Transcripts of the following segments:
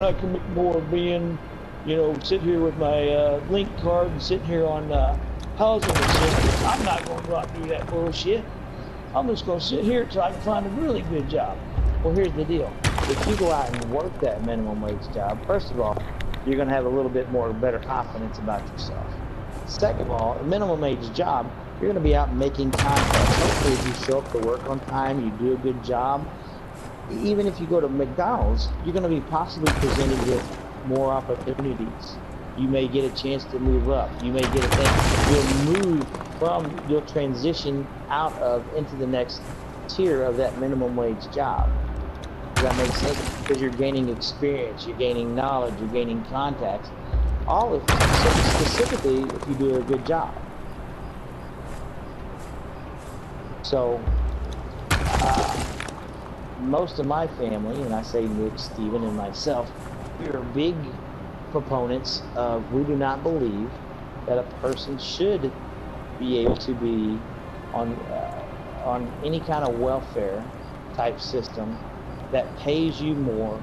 I commit more being, sit here with my link card and sitting here on housing incentives. I'm not going to go out and do that bullshit. I'm just going to sit here until I can find a really good job. Well, here's the deal. If you go out and work that minimum wage job, first of all, you're going to have a little bit more better confidence about yourself. Second of all, a minimum wage job, you're going to be out making contacts. Hopefully, if you show up to work on time, you do a good job. Even if you go to McDonald's, you're going to be possibly presented with more opportunities. You may get a chance to move up. You may get a thing. You'll transition out of into the next tier of that minimum wage job. Does that make sense? Because you're gaining experience, you're gaining knowledge, you're gaining contacts. All of specifically if you do a good job. So, most of my family, and I say Nick, Steven, and myself, we are big proponents of, we do not believe that a person should be able to be on any kind of welfare type system that pays you more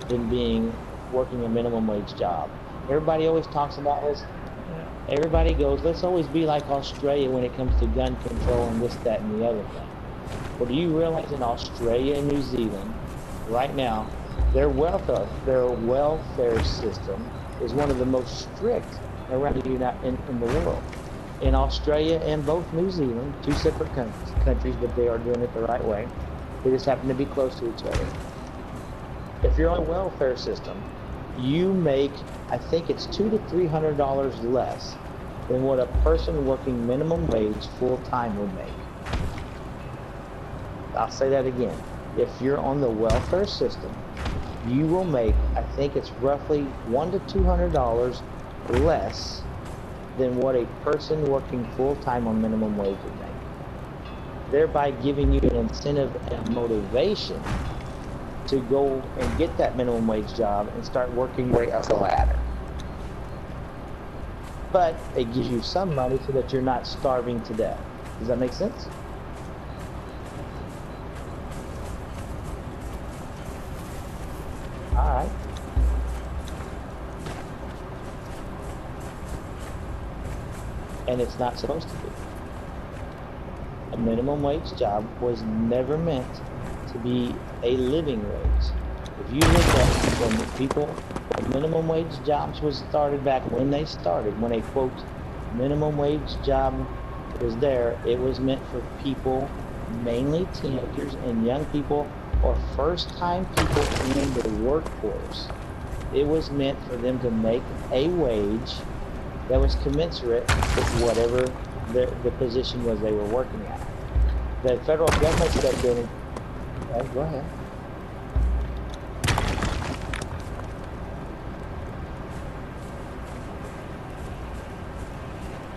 than working a minimum wage job. Everybody always talks about this. Everybody goes, let's always be like Australia when it comes to gun control and this, that, and the other thing. Well, do you realize in Australia and New Zealand, right now, their welfare system is one of the most strict around in the world. In Australia and both New Zealand, two separate countries, but they are doing it the right way. They just happen to be close to each other. If you're on a welfare system, you make, I think it's $200 to $300 less than what a person working minimum wage full-time would make. I'll say that again. If you're on the welfare system, you will make, I think it's roughly $100 to $200 less than what a person working full-time on minimum wage would make. Thereby giving you an incentive and motivation to go and get that minimum wage job and start working your way up the ladder. But it gives you some money so that you're not starving to death. Does that make sense? Alright. And it's not supposed to be. A minimum wage job was never meant to be a living wage. If you look at when minimum wage jobs was started back when they started, when a quote minimum wage job was there, it was meant for people, mainly teenagers and young people, or first-time people in the workforce. It was meant for them to make a wage that was commensurate with whatever the position was they were working at. The federal government stepped in and... Okay, go ahead.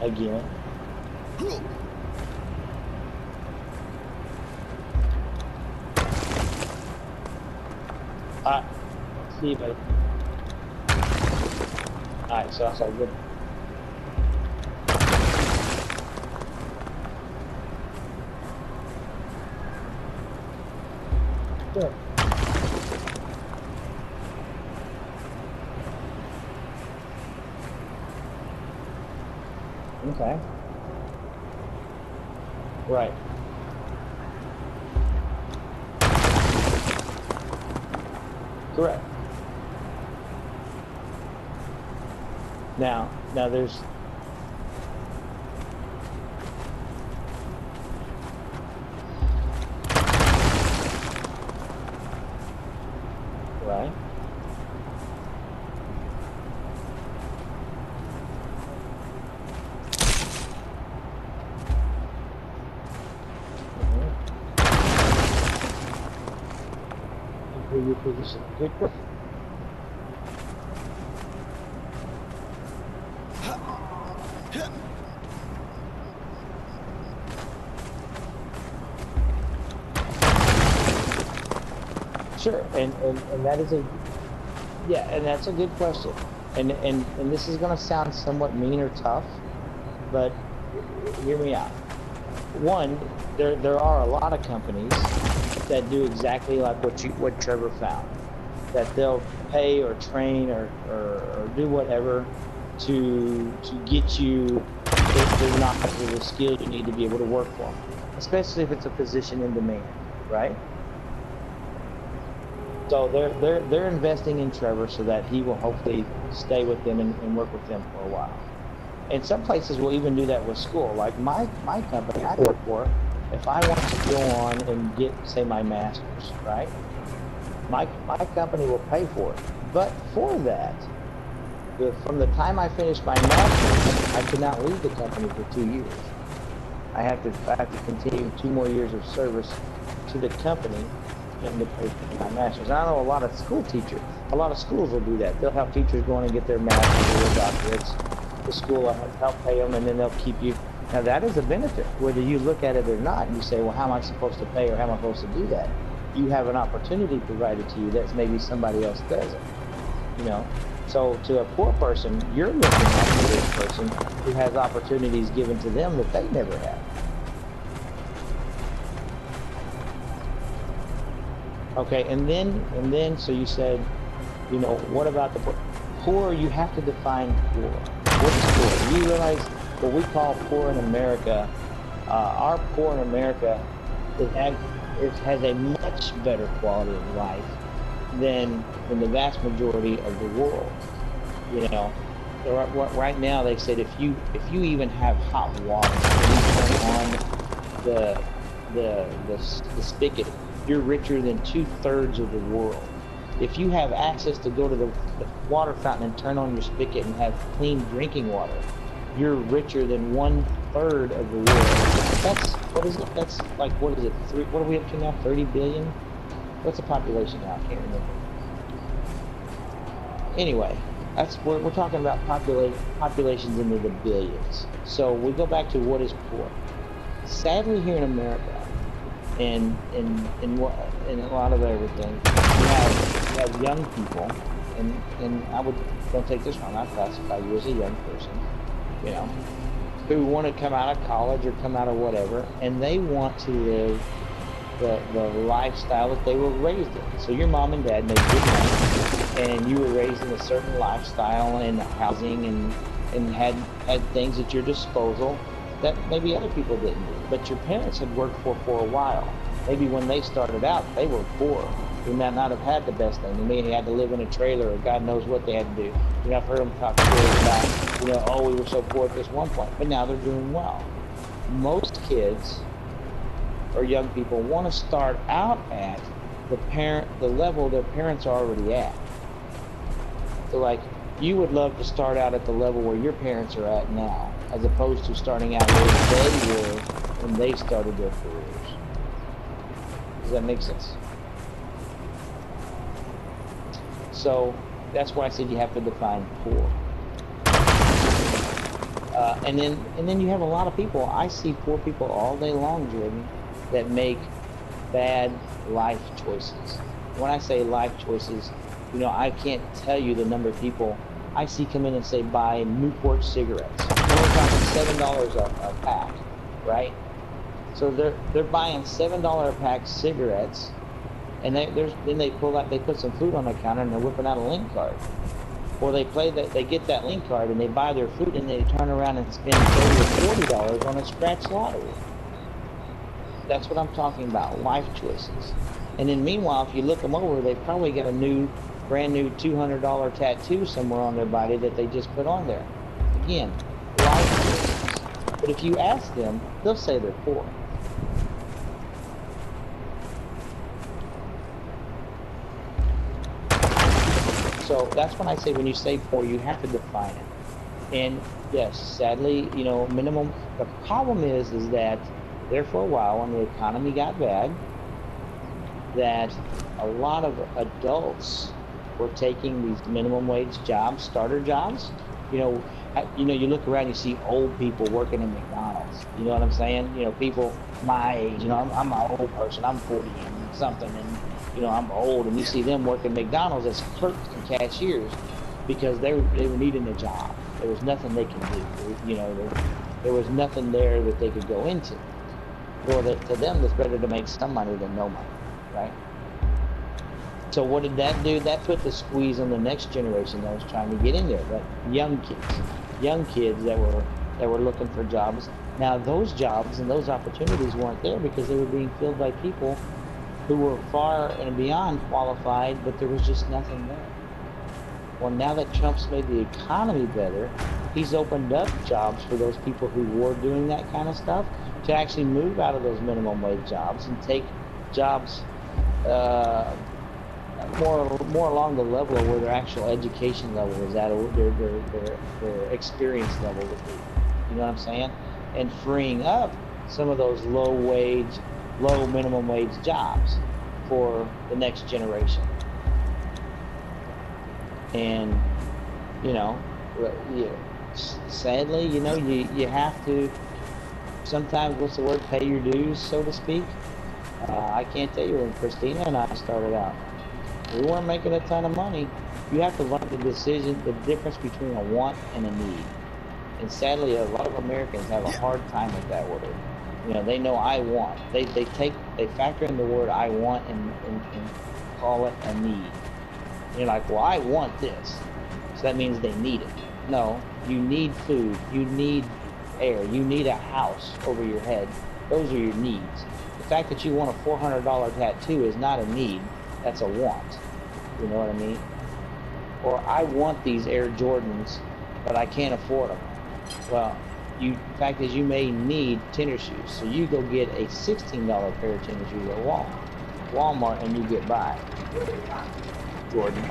Again. See if I... Alright, so that's all good. Sure. Okay. Right. Correct. Now there's... Right. Your position. Good. Sure, and that is and that's a good question. And this is going to sound somewhat mean or tough, but hear me out. One, there are a lot of companies that do exactly like what Trevor found. that they'll pay or train or do whatever to get you the knowledge or the skills you need to be able to work for them, especially if it's a position in demand, right? So they're investing in Trevor so that he will hopefully stay with them and work with them for a while. And some places will even do that with school. Like my company I work for, if I want to go on and get, say, my master's, right? My company will pay for it. But for that, from the time I finish my master's, I cannot leave the company for 2 years. I have to continue 2 more years of service to the company and to pay for my master's. And I know a lot of a lot of schools will do that. They'll have teachers go in and get their master's or their doctorates. The school will help pay them, and then they'll keep you. Now that is a benefit, whether you look at it or not. You say, well, how am I supposed to pay, or how am I supposed to do that? You have an opportunity provided to you that maybe somebody else doesn't, you know. So to a poor person, you're looking at a rich person who has opportunities given to them that they never had. Okay, and then, so you said, you know, what about the poor? Poor, you have to define poor. What is poor? You realize what we call poor in America, our poor in America has a much better quality of life than the vast majority of the world. You know, right now they said if you even have hot water, and you turn on the spigot, you're richer than 2/3 of the world. If you have access to go to the water fountain and turn on your spigot and have clean drinking water, you're richer than 1/3 of the world. That's, what is it? That's like, what is it? What are we up to now? 30 billion? What's the population now? I can't remember. Anyway, we're talking about populations into the billions. So we go back to what is poor. Sadly, here in America, and in a lot of everything, you have young people, and don't take this wrong, I classify you as a young person, you know, who want to come out of college or come out of whatever, and they want to live the lifestyle that they were raised in. So your mom and dad made good money, and you were raised in a certain lifestyle and housing, and had things at your disposal that maybe other people didn't do. But your parents had worked for a while. Maybe when they started out, they were poor. They might not have had the best thing. They may have had to live in a trailer, or God knows what they had to do. You know, I've heard them talk stories about, you know, oh, we were so poor at this one point, but now they're doing well. Most kids or young people want to start out at the level their parents are already at. So like, you would love to start out at the level where your parents are at now, as opposed to starting out where they were when they started their careers. Does that make sense? So that's why I said you have to define poor. And then you have a lot of people. I see poor people all day long, Jordan, that make bad life choices. When I say life choices, you know, I can't tell you the number of people I see come in and say buy Newport cigarettes. We're talking $7 a pack, right? So they're buying $7 a pack cigarettes, and then they pull out, they put some food on the counter, and they're whipping out a link card. Or they get that link card and they buy their food, and they turn around and spend $30 or $40 on a scratch lottery. That's what I'm talking about, life choices. And then meanwhile, if you look them over, they've probably got a brand new $200 tattoo somewhere on their body that they just put on there. Again, life choices. But if you ask them, they'll say they're poor. So that's when I say, when you say poor, you have to define it. And yes, sadly, you know, minimum. The problem is that there for a while, when the economy got bad, that a lot of adults were taking these minimum wage jobs, starter jobs. You know, you look around, you see old people working in McDonald's. You know what I'm saying? You know, people my age. You know, I'm an old person. I'm 40 and something, and you know, I'm old, and you see them working McDonald's as clerks and cashiers because they were needing a job. There was nothing they could do. You know, there was nothing there that they could go into. Or that to them, it's better to make some money than no money, right? So what did that do? That put the squeeze on the next generation that was trying to get in there, but young kids that were looking for jobs. Now those jobs and those opportunities weren't there because they were being filled by people who were far and beyond qualified, but there was just nothing there. Well, now that Trump's made the economy better, he's opened up jobs for those people who were doing that kind of stuff to actually move out of those minimum wage jobs and take jobs more along the level of where their actual education level is at, or their experience level would be. You know what I'm saying? And freeing up some of those low minimum wage jobs for the next generation. And sadly, you have to sometimes, what's the word, pay your dues, so to speak. I can't tell you, when Christina and I started out, we weren't making a ton of money. You have to learn the difference between a want and a need. And sadly, a lot of Americans have a hard time with that word. They know I want. They factor in the word I want and call it a need. And you're like, well, I want this. So that means they need it. No, you need food. You need air. You need a house over your head. Those are your needs. The fact that you want a $400 tattoo is not a need. That's a want. You know what I mean? Or I want these Air Jordans, but I can't afford them. Well, the fact is, you may need tennis shoes, so you go get a $16 pair of tennis shoes at Walmart, and you get by. Jordan.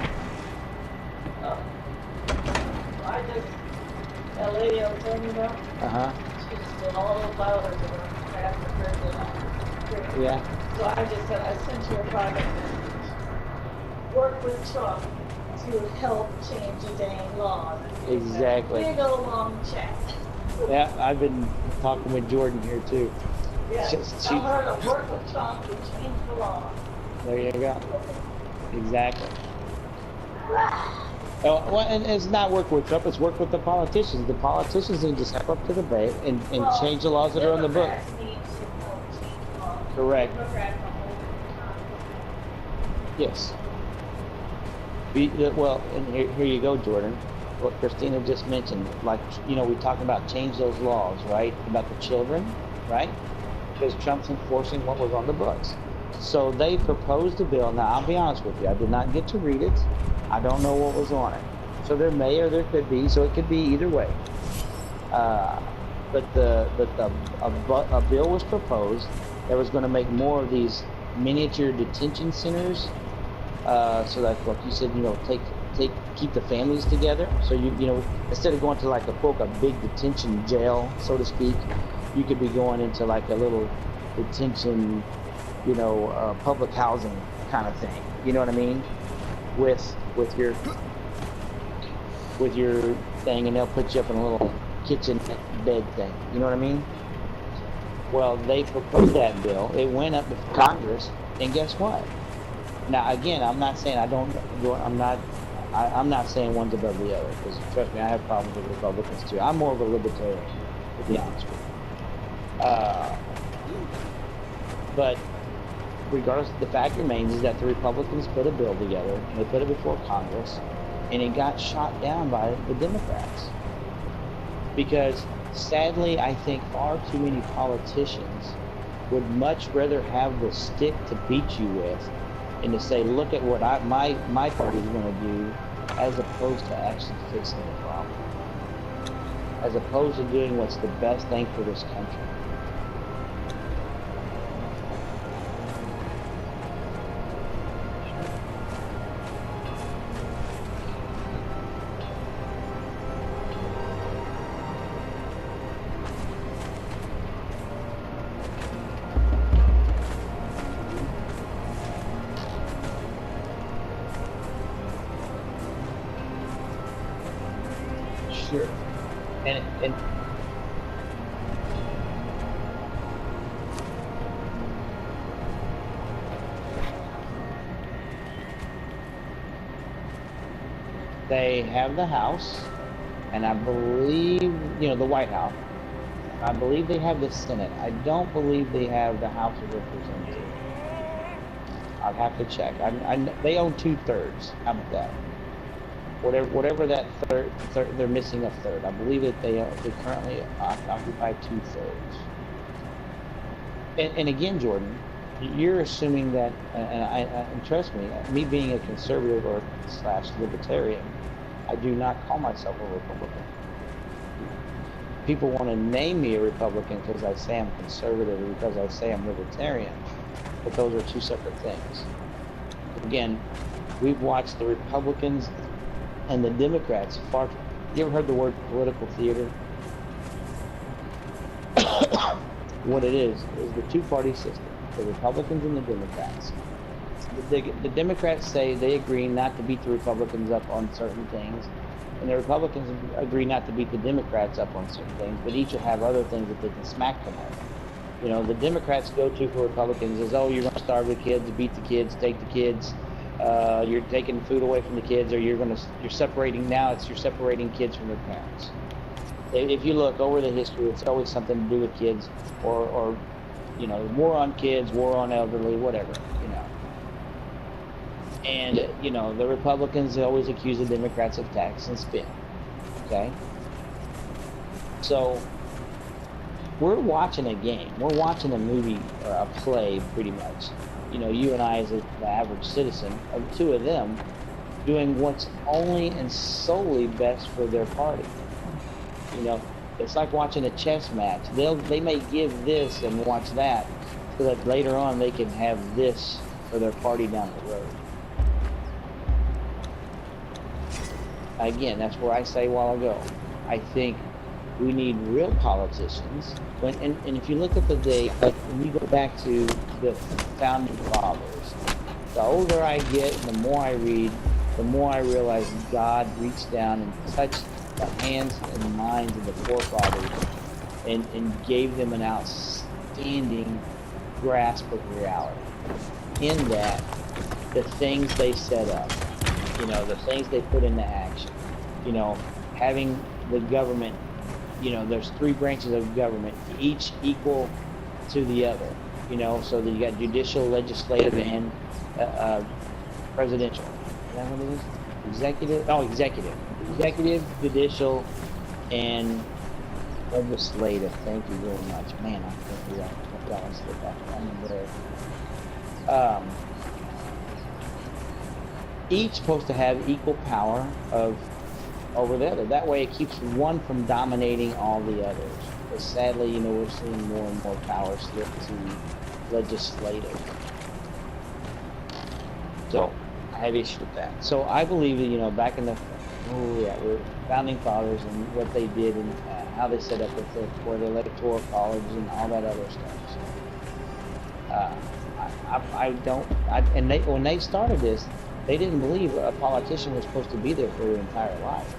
That lady I was telling you about? She's all about her. Yeah. So I just said, I sent you a private message. Work with Trump to help change the dang laws. Exactly. Big old long chat. Yeah, I've been talking with Jordan here too. Yeah, tell her to work with Trump to change the law. There you go. Exactly. Well, and it's not work with Trump, it's work with the politicians. The politicians need to step up to the bait and change the laws that are on the book. Correct. Yes. Well, and here you go, Jordan. What Christina just mentioned, like, we talk about change those laws, right? About the children, right? Because Trump's enforcing what was on the books. So they proposed a bill. Now, I'll be honest with you, I did not get to read it. I don't know what was on it. So there may or there could be, so it could be either way. But a bill was proposed that was going to make more of these miniature detention centers. So that, like you said, keep the families together. So instead of going to like a big detention jail, so to speak, you could be going into like a little detention, public housing kind of thing. You know what I mean? With your thing, and they'll put you up in a little kitchen bed thing. You know what I mean? Well, they proposed that bill. It went up to Congress, and guess what? Now, again, I'm not saying I'm not saying one's above the other, because trust me, I have problems with Republicans too. I'm more of a libertarian, to be honest with you. But regardless, the fact remains is that the Republicans put a bill together, and they put it before Congress, and it got shot down by the Democrats. Because sadly, I think far too many politicians would much rather have the stick to beat you with and to say, look at what my party is going to do, as opposed to actually fixing the problem, as opposed to doing what's the best thing for this country. Sure. And they have the House, and I believe, the White House. I believe they have the Senate. I don't believe they have the House of Representatives. I'd have to check. They own 2/3. How about that? Whatever that third, they're missing a third. I believe that they currently occupy 2/3. And again, Jordan, you're assuming that, and trust me being a conservative or / libertarian, I do not call myself a Republican. People want to name me a Republican because I say I'm conservative or because I say I'm libertarian, but those are two separate things. Again, we've watched the Republicans and the Democrats far. You ever heard the word political theater? What it is the two-party system, the Republicans and the Democrats. The Democrats say they agree not to beat the Republicans up on certain things, and the Republicans agree not to beat the Democrats up on certain things, but each will have other things that they can smack them on. The Democrats go to for Republicans is, oh, you're going to starve the kids, beat the kids, take the kids, you're taking food away from the kids, or you're separating kids from their parents. If you look over the history, it's always something to do with kids, or war on kids, war on elderly, whatever, And, the Republicans always accuse the Democrats of tax and spin, okay? So, we're watching a game. We're watching a movie, or a play, pretty much. You and I, as the average citizen, of two of them, doing what's only and solely best for their party. It's like watching a chess match. They may give this and watch that, so that later on they can have this for their party down the road. Again, that's where I say a while ago, I think we need real politicians. And if you look at the day, like when you go back to the founding fathers, the older I get and the more I read, the more I realize God reached down and touched the hands and minds of the forefathers and gave them an outstanding grasp of reality. In that, the things they set up, the things they put into action, having the government, there's 3 branches of government, each equal to the other, so that you got judicial, legislative, and presidential. Is that what it is? Executive, judicial, and legislative. Thank you very much. Man, I think that one slipped out. Each supposed to have equal power over the other. That way it keeps one from dominating all the others. But sadly, we're seeing more and more power slip to legislative. So I have issue with that. So I believe that, back in the we're founding fathers and what they did and how they set up for the electoral college and all that other stuff. So, when they started this, they didn't believe a politician was supposed to be there for their entire life.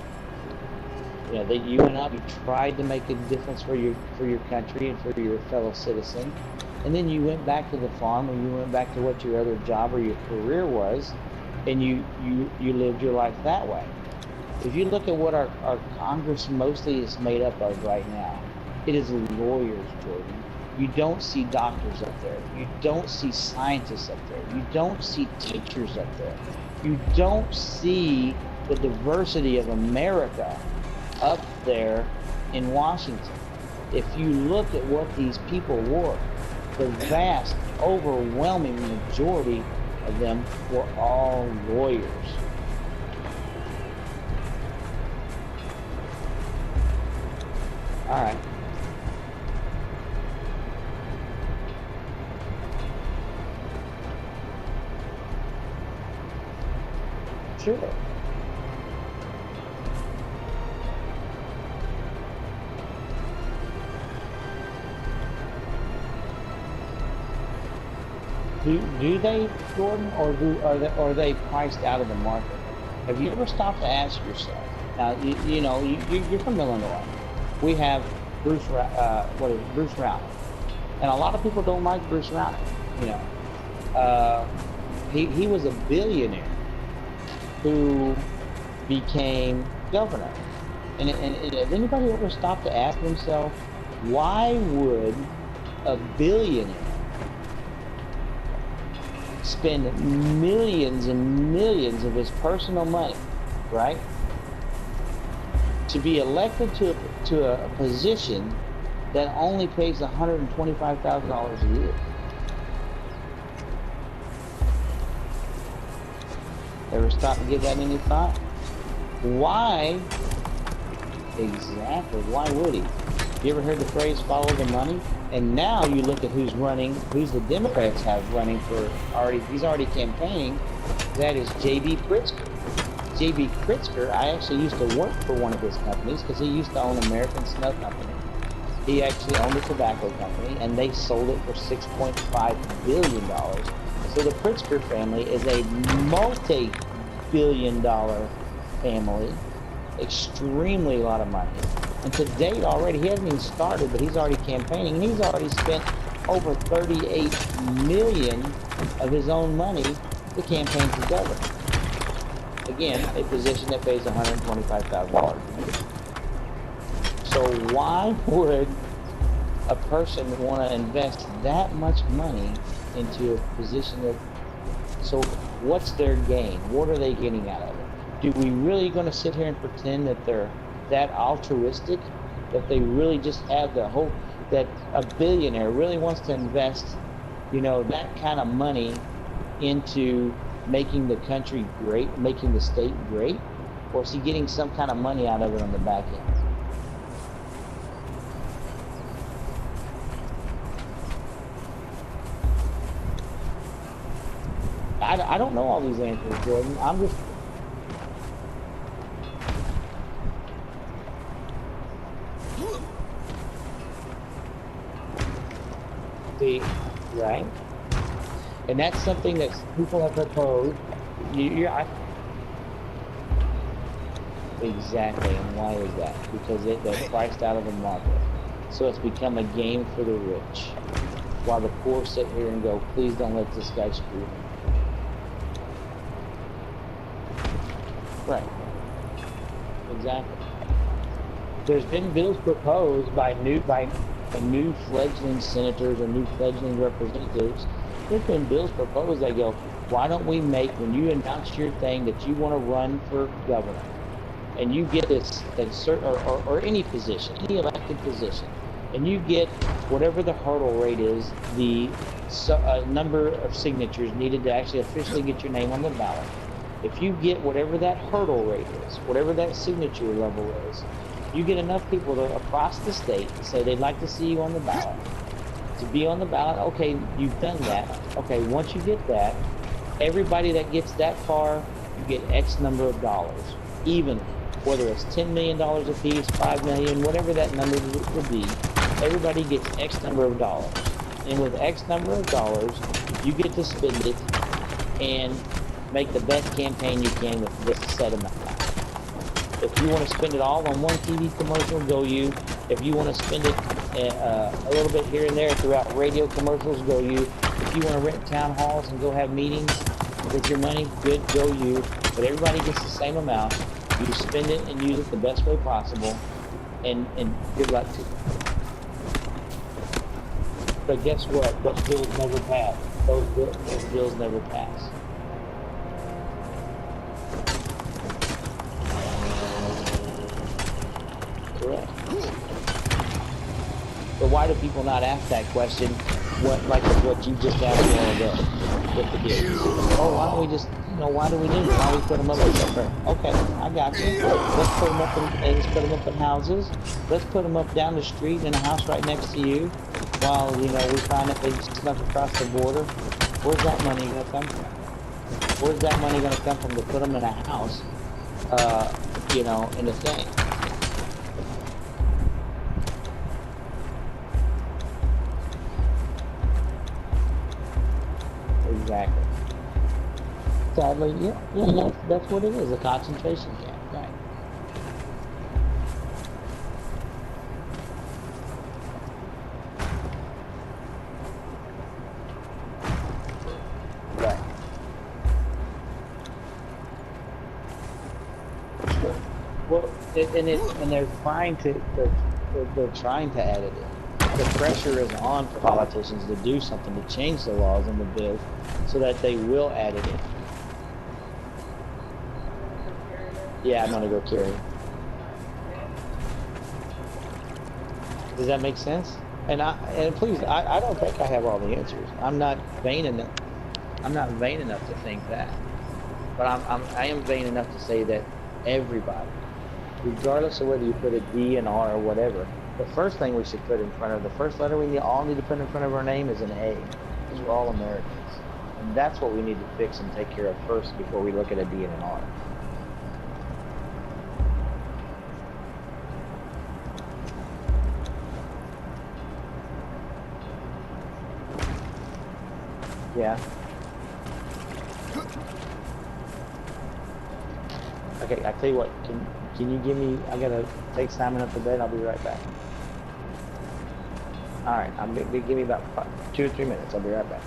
You went out, you tried to make a difference for your country and for your fellow citizen, and then you went back to the farm, or you went back to what your other job or your career was, and you lived your life that way. If you look at what our Congress mostly is made up of right now, it is lawyers, Jordan. You don't see doctors up there. You don't see scientists up there. You don't see teachers up there. You don't see the diversity of America up there in Washington. If you look at what these people wore, the vast, overwhelming majority of them were all lawyers. All right. Sure. Do they, Jordan, or are they priced out of the market? Have you ever stopped to ask yourself? Now, you're from Illinois. We have Bruce Rauner, and a lot of people don't like Bruce Rauner. He was a billionaire who became governor. And has anybody ever stopped to ask themselves, why would a billionaire spend millions and millions of his personal money, right, to be elected to a position that only pays $125,000 a year. Ever stop and give that any thought? Why? Exactly. Why would he? You ever heard the phrase "follow the money"? And now you look at who's running, who's the Democrats have running for already. He's already campaigning. That is J.B. Pritzker. J.B. Pritzker. I actually used to work for one of his companies because he used to own American Snuff Company. He actually owned a tobacco company, and they sold it for $6.5 billion. So the Pritzker family is a multi-billion-dollar family, extremely a lot of money. And to date already, he hasn't even started, but he's already campaigning, and he's already spent over $38 million of his own money to campaign for governor. Again, a position that pays $125,000 a year. So why would a person want to invest that much money into a position that, so what's their gain? What are they getting out of it? Do we really going to sit here and pretend that they're that altruistic, that they really just have the hope that a billionaire really wants to invest, you know, that kind of money into making the country great, making the state great? Or is he getting some kind of money out of it on the back end? I don't know all these answers, Jordan. I'm just... See, right? And that's something that people have proposed. Exactly, and why is that? Because they're priced out of the market. So it's become a game for the rich, while the poor sit here and go, please don't let this guy screw me. Right. Exactly. There's been bills proposed by new fledgling senators or new fledgling representatives. There's been bills proposed that go, why don't we make, when you announce your thing that you want to run for governor, and you get this, or any position, any elected position, and you get whatever the hurdle rate is, the number of signatures needed to actually officially get your name on the ballot. If you get whatever that hurdle rate is, whatever that signature level is, you get enough people across the state to say they'd like to see you on the ballot. To be on the ballot, okay, you've done that. Okay, once you get that, everybody that gets that far, you get X number of dollars, even whether it's $10 million a piece, $5 million, whatever that number would be, everybody gets X number of dollars. And with X number of dollars, you get to spend it and make the best campaign you can with this set amount. If you want to spend it all on one TV commercial, go you. If you want to spend it a little bit here and there throughout radio commercials, go you. If you want to rent town halls and go have meetings with your money, good, go you. But everybody gets the same amount. You spend it and use it the best way possible, and good luck to you. But guess what? Those bills never pass. Those bills never pass. Correct. But why do people not ask that question? What you just asked a while ago with the bills? Oh, why don't we just, why do we need it? Why don't we put them up with somewhere? Okay, I got you. Let's put them up in houses. Let's put them up down the street in a house right next to you. While we find that they snuck across the border. Where's that money going to come from? Where's that money going to come from to put them in a house? In the thing. Exactly. Sadly, yeah, that's what it is, a concentration camp, right? Right. Well, and they're trying to add it in. the pressure is on for politicians to do something to change the laws in the bill so that they will add it in. Yeah, I'm gonna go carry it. Does that make sense? And please, I don't think I have all the answers. I'm not vain enough. I'm not vain enough to think that. But I am vain enough to say that everybody, regardless of whether you put a D, an R, or whatever, the first thing we should put in front of, the first letter we all need to put in front of our name is an A, because we're all Americans. And that's what we need to fix and take care of first before we look at a D and an R. Yeah. Okay, I tell you what, can you give me, I gotta take Simon up to bed, I'll be right back. Alright, give me about 2 or 3 minutes, I'll be right back.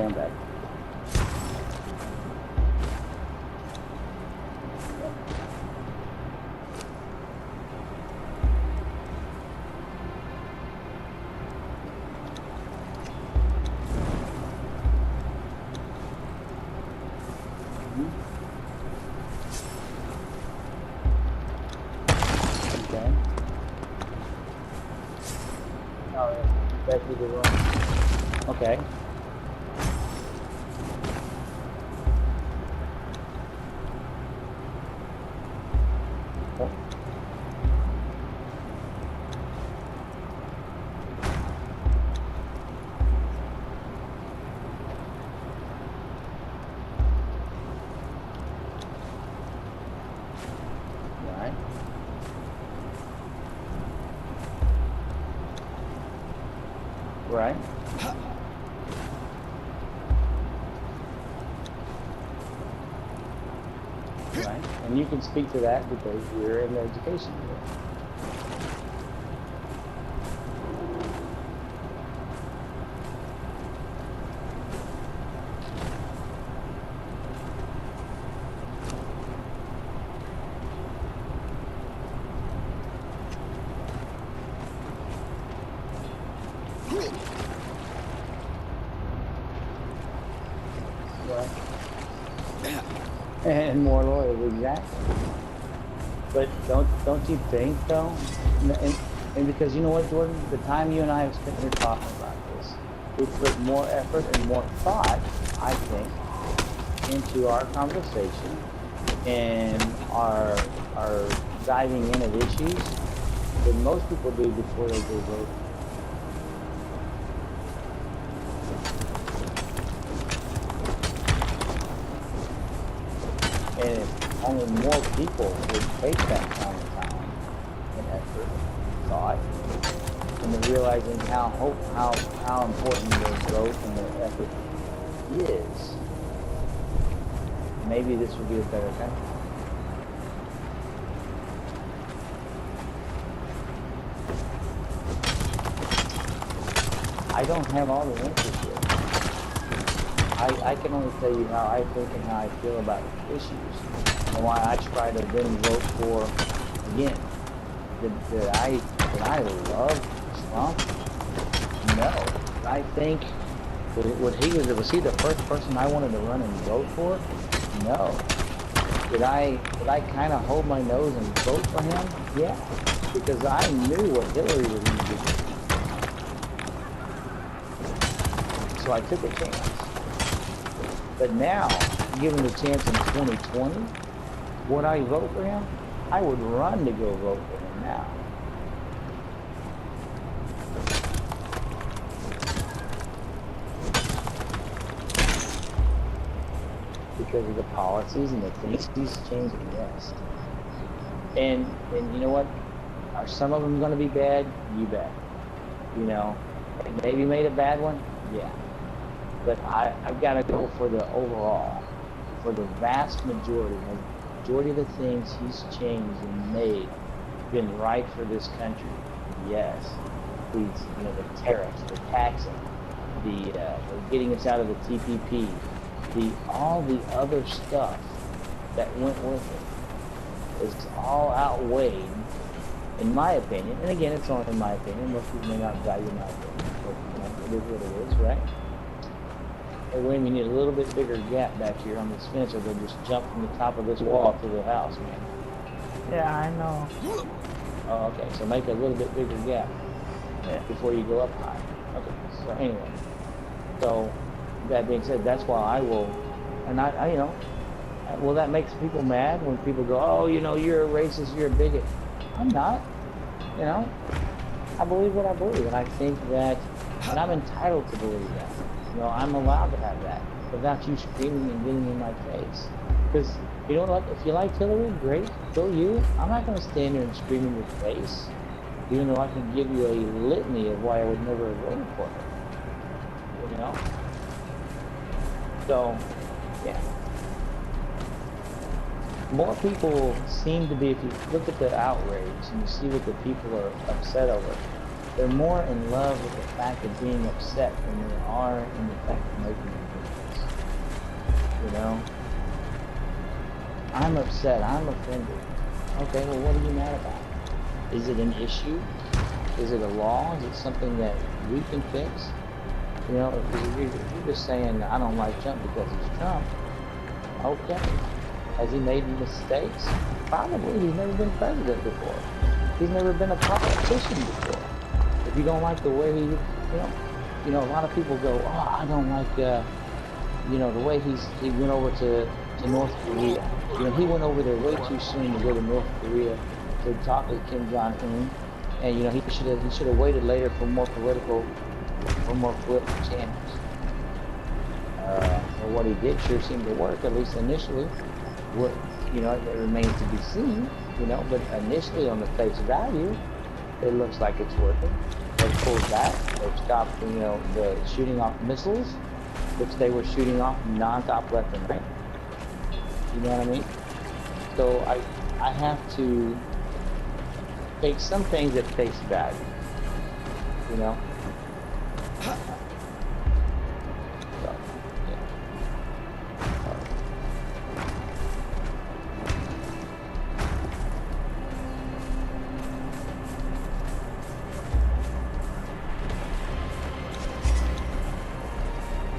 stand back. Okay. Oh, yeah. Back to the room. Okay. Oh. Right. Right. Right. And you can speak to that because you're in education. Right. And more lawyers, exactly. But don't you think though? And because you know what, Jordan, the time you and I have spent here talking about this, we put more effort and more thought, I think, into our conversation and our diving in of issues than most people do before they go vote. And if only more people would take that kind of time and effort, thought, and realizing how important their growth and their effort is, maybe this would be a better country. I don't have all the answers yet. I can only tell you how I think and how I feel about issues, and why I try to then vote for, again, did I love Trump? No. I think, was he the first person I wanted to run and vote for? No. Did I kind of hold my nose and vote for him? Yeah. Because I knew what Hillary was going to do. So I took a chance. But now, given the chance in 2020, would I vote for him? I would run to go vote for him now. Because of the policies and the things he's changing, yes. And you know what? Are some of them going to be bad? You bet. You know, maybe made a bad one? Yeah. But I've got to go for the overall, for the vast majority of the things he's changed and made, been right for this country. Yes, these, you know, the tariffs, the taxing, the getting us out of the TPP, all the other stuff that went with it is all outweighed, in my opinion. And again, it's only in my opinion. Most people may not value my opinion, but you know, it is what it is, right? Hey, Wayne, we need a little bit bigger gap back here on this fence, or they'll just jump from the top of this wall to the house, man. Yeah, I know. Oh, okay, so make a little bit bigger gap before you go up high. Okay, so anyway. So, that being said, that's why I will, and I you know, well, that makes people mad when people go, oh, you know, you're a racist, you're a bigot. I'm not, you know. I believe what I believe, and I think that, and I'm entitled to believe that. You know, I'm allowed to have that without you screaming and getting in my face. Because, you know what, if you like Hillary, great, go you. I'm not going to stand there and scream in your face, even though I can give you a litany of why I would never have voted for her. You know? So, yeah. More people seem to be, if you look at the outrage and you see what the people are upset over, they're more in love with the fact of being upset than they are in the fact of making a You know, I'm upset. I'm offended. Okay, well, what are you mad about? Is it an issue? Is it a law? Is it something that we can fix? You know, if you're just saying, I don't like Trump because he's Trump. Okay. Has he made mistakes? Probably. He's never been president before. He's never been a politician before. If you don't like the way he, a lot of people go, oh, I don't like, the way he went over to North Korea. You know, he went over there way too soon to go to North Korea to talk to Kim Jong-un. And, you know, he should have waited later for more political channels. Well, what he did sure seemed to work, at least initially. It remains to be seen, but initially on the face value, it looks like it's working. They've pulled back, they've stopped, the shooting off missiles, which they were shooting off non-stop left and right. You know what I mean? So I have to take some things at face value, So, yeah.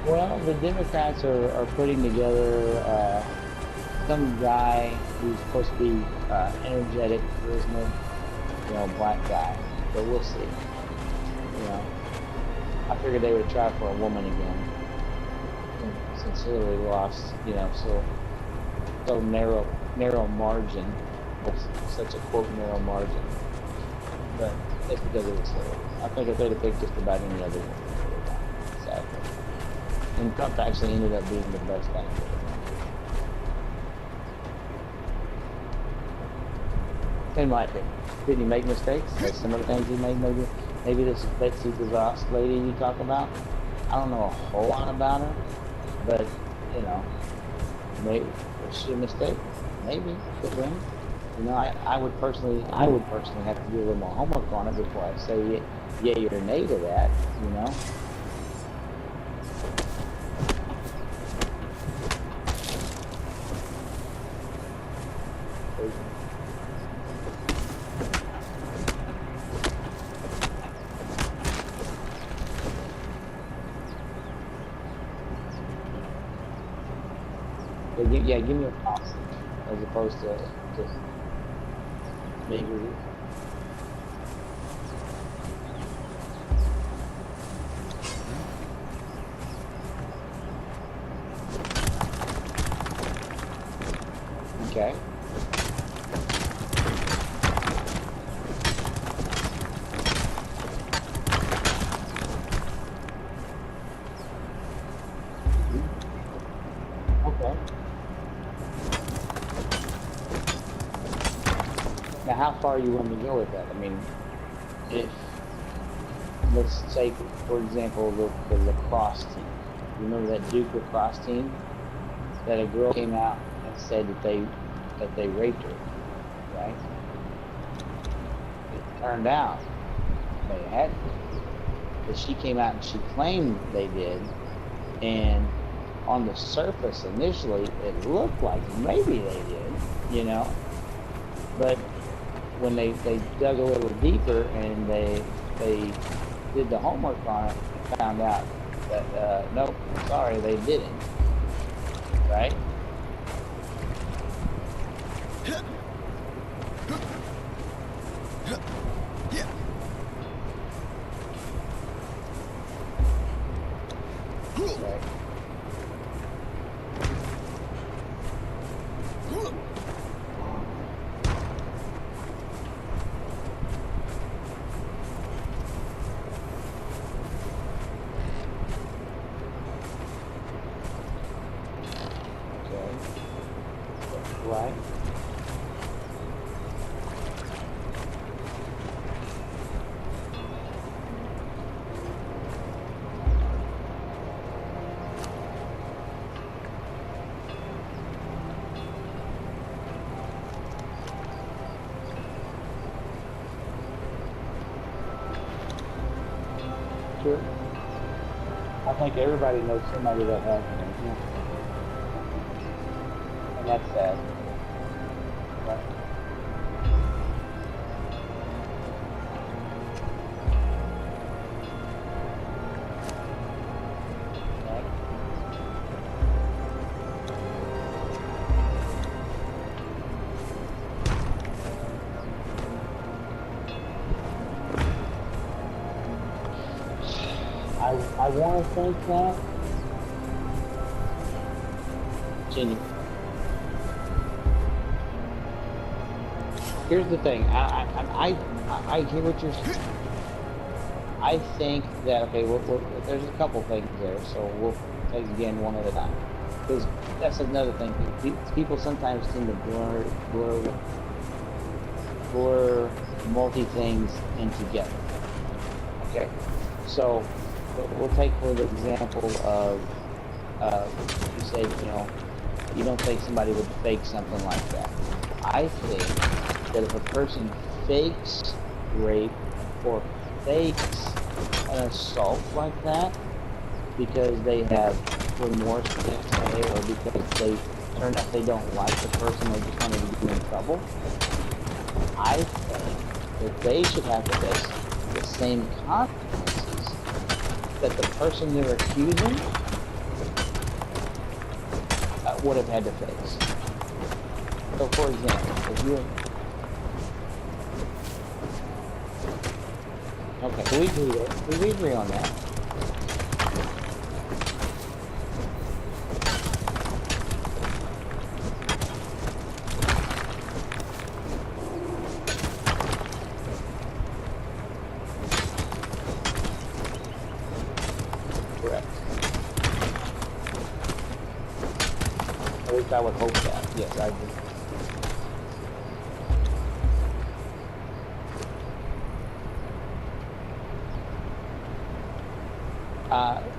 Well, the Democrats are putting together some guy who's supposed to be energetic, charisma, black guy. But we'll see. I figured they would try for a woman again. And since Hillary lost, so narrow margin. Such a quote narrow margin. But it's because it was Hillary. I think if they'd have picked just about any other woman, they would have won, sadly. And Trump actually ended up being the best candidate. In my opinion. Did he make mistakes? Like some of the things he made, maybe this Betsy DeVos lady you talk about. I don't know a whole lot about her, but maybe was she a mistake? Maybe could win. I would personally have to do a little more homework on it before I say yay or nay to that. Yeah, give me a policy as opposed to just maybe. Okay. Okay. Now, how far are you willing to go with that? I mean, if, let's take, for example, the lacrosse team. You remember that Duke lacrosse team? That a girl came out and said that they raped her, right? It turned out they hadn't. But she came out and she claimed they did, and on the surface initially it looked like maybe they did, but when they dug a little deeper and they did the homework on it, found out that nope, sorry, they didn't, right? Right. Sure. I think everybody knows somebody that has it. and that's sad. But, I want to think that. Continue. Here's the thing. I hear what you're saying. I think that, okay, there's a couple things there, so we'll take again one at a time. Because that's another thing. People sometimes tend to blur multi things in together. Okay, so we'll take for the example of you say, you don't think somebody would fake something like that. I think that if a person fakes rape or fakes an assault like that because they have remorse, or because they turned out they don't like the person, they just wanted to get in trouble, I think that they should have to face the same consequences that the person they're accusing would have had to face. So, for example, if you... Okay, we agree on that. Correct. At least I would hope that. Yes, I do.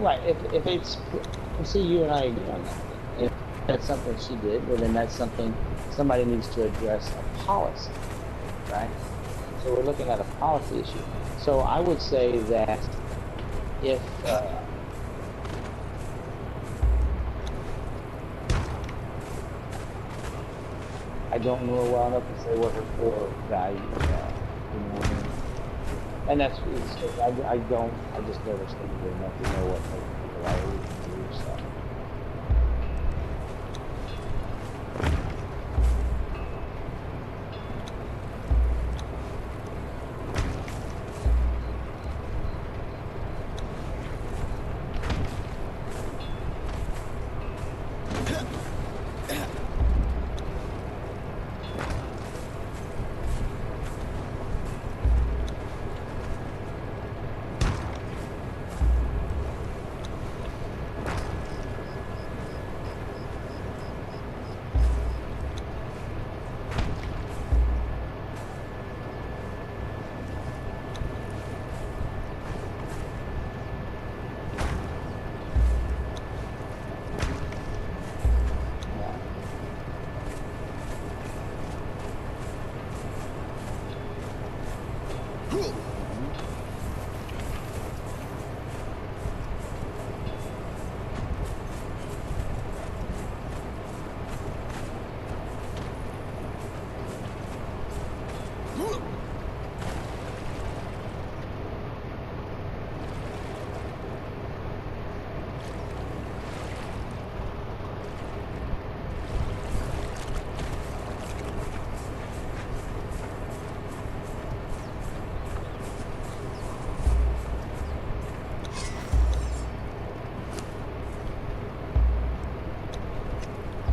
Right, if it's, see, you and I agree on that. If that's something she did, well then that's something somebody needs to address a policy, right? So we're looking at a policy issue. So I would say that if, I don't know her well enough to say what her core values are, you know what I mean? And that's, I just never studied it enough to know what people are really do, so.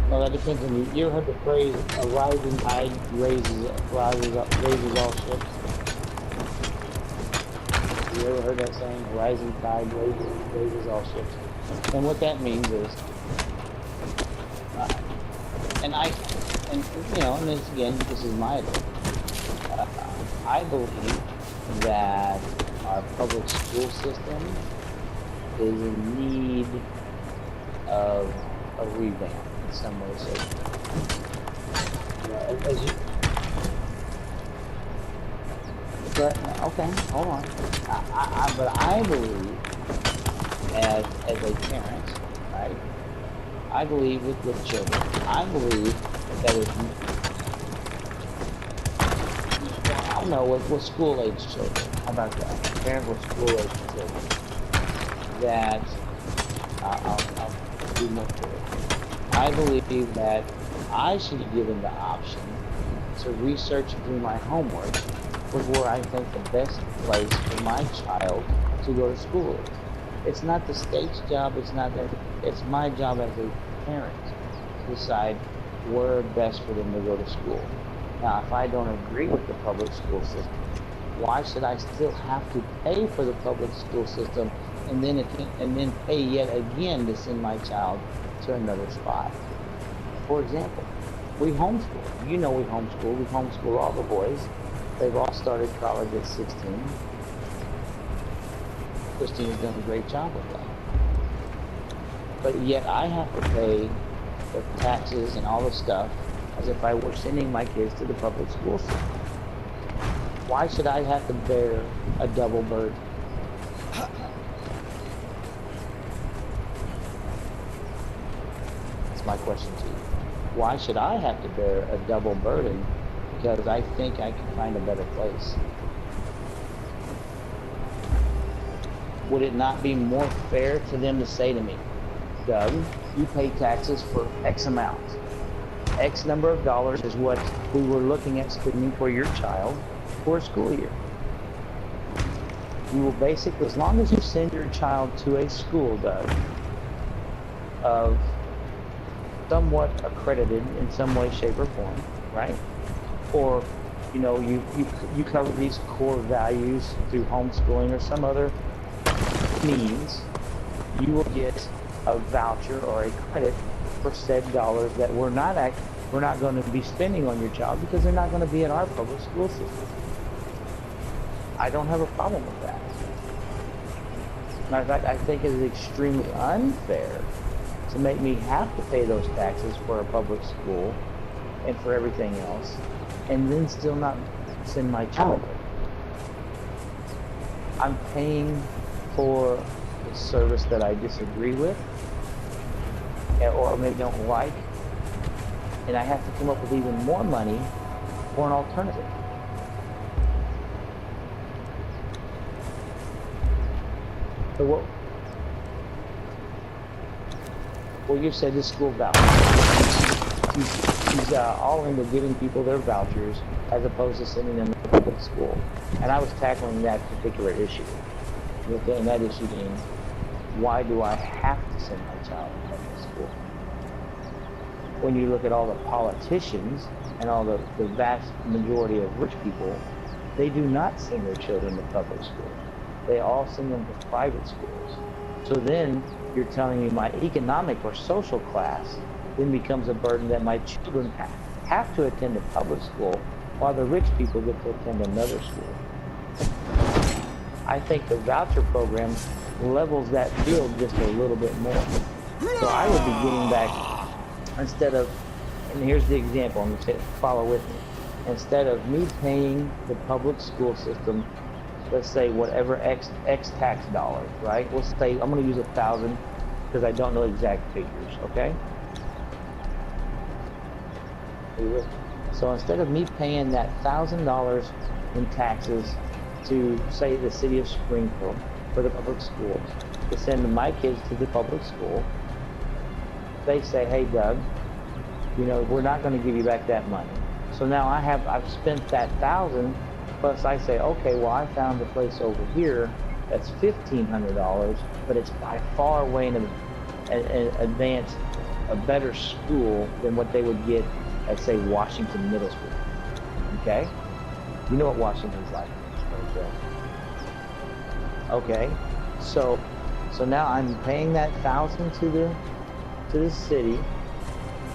Well, that depends on you. You ever heard the phrase, a rising tide raises all ships? You ever heard that saying? A rising tide raises all ships. And what that means is, and this again, this is my opinion. I believe that our public school system is in need of a revamp in some way, shape, but okay, hold on. But I believe, as a parent, right? I believe with children. I believe that if I don't know, with school-age children, how about that? Parents with school-age children, that I'll do more to it. I believe that I should be given the option to research and do my homework with where I think the best place for my child to go to school is. It's not the state's job, it's my job as a parent to decide where best for them to go to school. Now, if I don't agree with the public school system, why should I still have to pay for the public school system and then pay yet again to send my child to another spot? For example, we homeschool. You know we homeschool. We homeschool all the boys. They've all started college at 16. Christine's done a great job with that. But yet I have to pay the taxes and all the stuff as if I were sending my kids to the public school system. Why should I have to bear a double burden? That's my question to you. Why should I have to bear a double burden because I think I can find a better place? Would it not be more fair to them to say to me, Doug, you pay taxes for X amount. X number of dollars is what we were looking at spending for your child for a school year. You will basically, as long as you send your child to a school, Doug, of somewhat accredited in some way, shape, or form, right? Or, you know, you cover these core values through homeschooling or some other means, you will get a voucher or a credit for said dollars that we're not going to be spending on your child because they're not going to be in our public school system. I don't have a problem with that. Matter of fact, I think it is extremely unfair to make me have to pay those taxes for a public school and for everything else, and then still not send my child there. I'm paying for a service that I disagree with or maybe don't like, and I have to come up with even more money for an alternative. So what? Well, you said this school voucher. He's all into giving people their vouchers as opposed to sending them to public school. And I was tackling that particular issue. And that issue being, why do I have to send my child to public school? When you look at all the politicians and all the vast majority of rich people, they do not send their children to public school. They all send them to private schools. So then you're telling me my economic or social class then becomes a burden that my children have to attend a public school while the rich people get to attend another school. I think the voucher program levels that field just a little bit more. So I would be getting back, instead of, and here's the example, I'm going to say, follow with me. Instead of me paying the public school system, let's say whatever X tax dollars, right? Let's say, I'm going to use 1,000 because I don't know exact figures, okay? So instead of me paying that $1,000 in taxes to, say, the city of Springfield for the public schools, to send my kids to the public school, they say, hey, Doug, you know, we're not going to give you back that money. So now I've spent that $1,000, plus I say, okay, well, I found a place over here that's $1,500, but it's by far way in advance a better school than what they would get at, say, Washington Middle School. Okay? You know what Washington's like. Okay. So now I'm paying that $1,000 to the city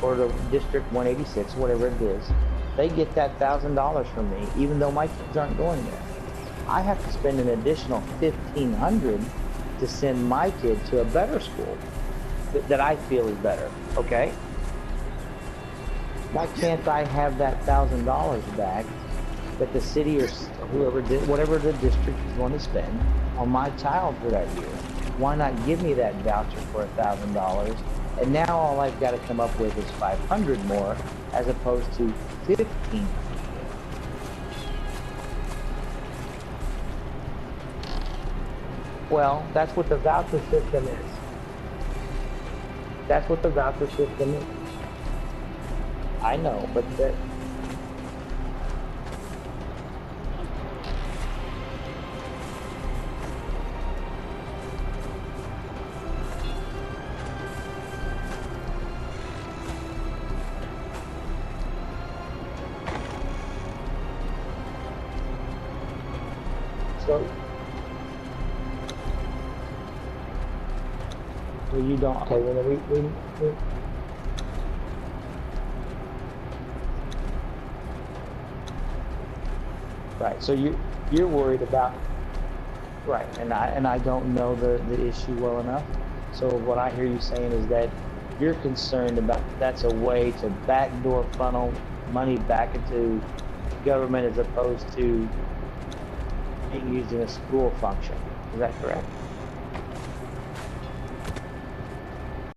or the District 186, whatever it is. They get that $1,000 from me, even though my kids aren't going there. I have to spend an additional $1,500 to send my kid to a better school that I feel is better. Okay? Why can't I have that $1,000 back that the city or whoever did, whatever the district is going to spend on my child for that year? Why not give me that voucher for $1,000 And now all I've got to come up with is 500 more, as opposed to 15. Well, that's what the voucher system is. That's what the voucher system is. I know, but that. So, well, you don't. Okay, we right. So you're worried about right, and I don't know the issue well enough. So what I hear you saying is that you're concerned about that's a way to backdoor funnel money back into government as opposed to being used in a school function. Is that correct?